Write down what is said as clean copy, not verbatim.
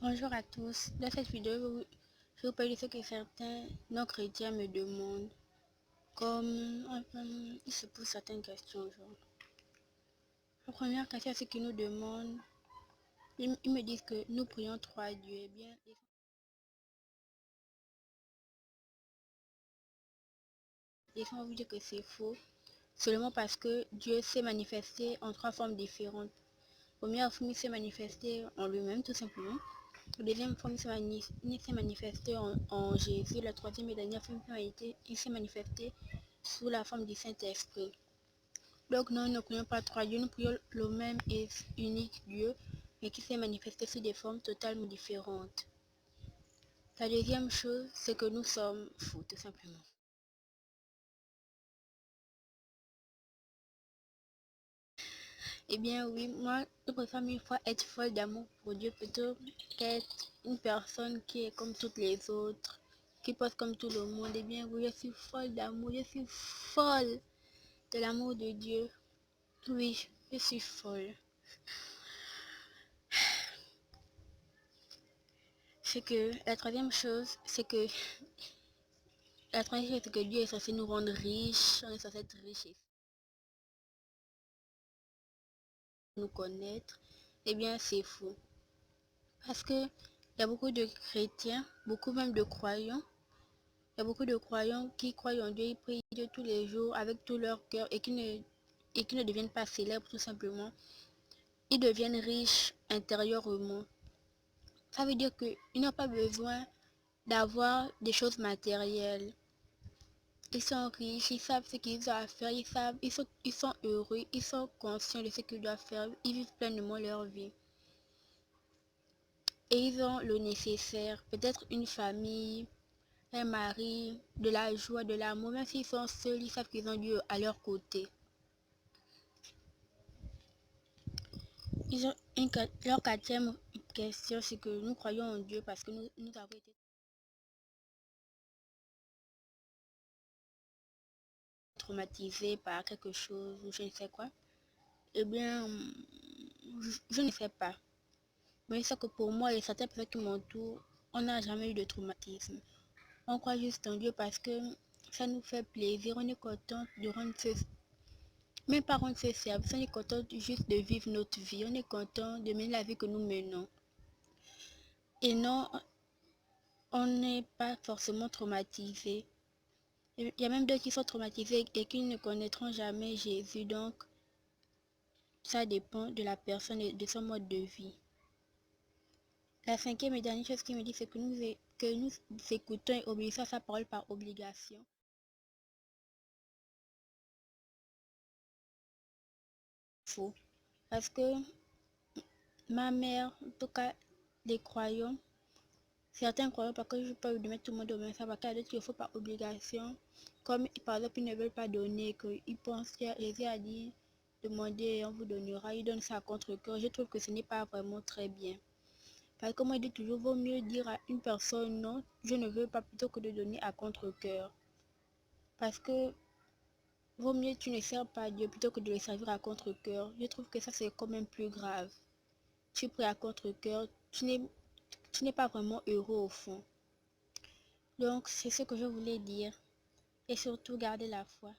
Bonjour à tous. Dans cette vidéo, je vais vous parler de ce que certains non-chrétiens me demandent. Comme ils se posent certaines questions. Genre. La première question, c'est qu'ils nous demandent, ils me disent que nous prions trois dieux. Eh bien, laissez-moi vous dire que c'est faux. Seulement parce que Dieu s'est manifesté en trois formes différentes. La première forme, il s'est manifesté en lui-même, tout simplement. La deuxième forme, il s'est manifesté en Jésus. La troisième et dernière forme, il s'est manifesté sous la forme du Saint-Esprit. Donc nous ne prions pas trois dieux, nous prions le même et unique Dieu, mais qui s'est manifesté sous des formes totalement différentes. La deuxième chose, c'est que nous sommes fous, tout simplement. Eh bien oui, moi, je préfère mille fois être folle d'amour pour Dieu plutôt qu'être une personne qui est comme toutes les autres, qui pense comme tout le monde. Eh bien oui, je suis folle d'amour, je suis folle de l'amour de Dieu. Oui, je suis folle. C'est que la troisième chose, c'est que Dieu est censé nous rendre riches, on est censé être riches et nous connaître. Eh bien, c'est faux. Parce que il y a beaucoup de chrétiens, beaucoup même de croyants. Il y a beaucoup de croyants qui croient en Dieu, ils prient Dieu tous les jours avec tout leur cœur et qui ne deviennent pas célèbres tout simplement. Ils deviennent riches intérieurement. Ça veut dire qu'ils n'ont pas besoin d'avoir des choses matérielles. Ils sont riches, ils savent ce qu'ils ont à faire, ils sont heureux, ils sont conscients de ce qu'ils doivent faire, ils vivent pleinement leur vie. Et ils ont le nécessaire, peut-être une famille, un mari, de la joie, de l'amour, même s'ils sont seuls, ils savent qu'ils ont Dieu à leur côté. Leur quatrième question, c'est que nous croyons en Dieu parce que nous avons été traumatisés par quelque chose ou je ne sais quoi. Eh bien, je ne sais pas. Mais c'est que pour moi et certaines personnes qui m'entourent, on n'a jamais eu de traumatisme. On croit juste en Dieu parce que ça nous fait plaisir, on est content de rendre ce... Même pas rendre ce service, on est content juste de vivre notre vie, on est content de mener la vie que nous menons. Et non, on n'est pas forcément traumatisé. Il y a même d'autres qui sont traumatisés et qui ne connaîtront jamais Jésus, donc ça dépend de la personne et de son mode de vie. La cinquième et dernière chose qu'il me dit, c'est que nous écoutons et obéissons à sa parole par obligation. Faux. Parce que ma mère, en tout cas les croyants, certains croyants, parce que je ne veux pas de mettre tout le monde au même sac, parce qu'il y a d'autres qu'il faut par obligation. Comme par exemple, ils ne veulent pas donner, qu'ils pensent que Jésus a dit, demandez et on vous donnera, ils donnent ça à contre-cœur. Je trouve que ce n'est pas vraiment très bien. Parce que moi, je dis toujours, vaut mieux dire à une personne non, je ne veux pas, plutôt que de donner à contre-cœur. Parce que vaut mieux tu ne sers pas Dieu plutôt que de le servir à contre-cœur. Je trouve que ça c'est quand même plus grave. Tu pries à contre-cœur, tu n'es pas vraiment heureux au fond. Donc c'est ce que je voulais dire. Et surtout garder la foi.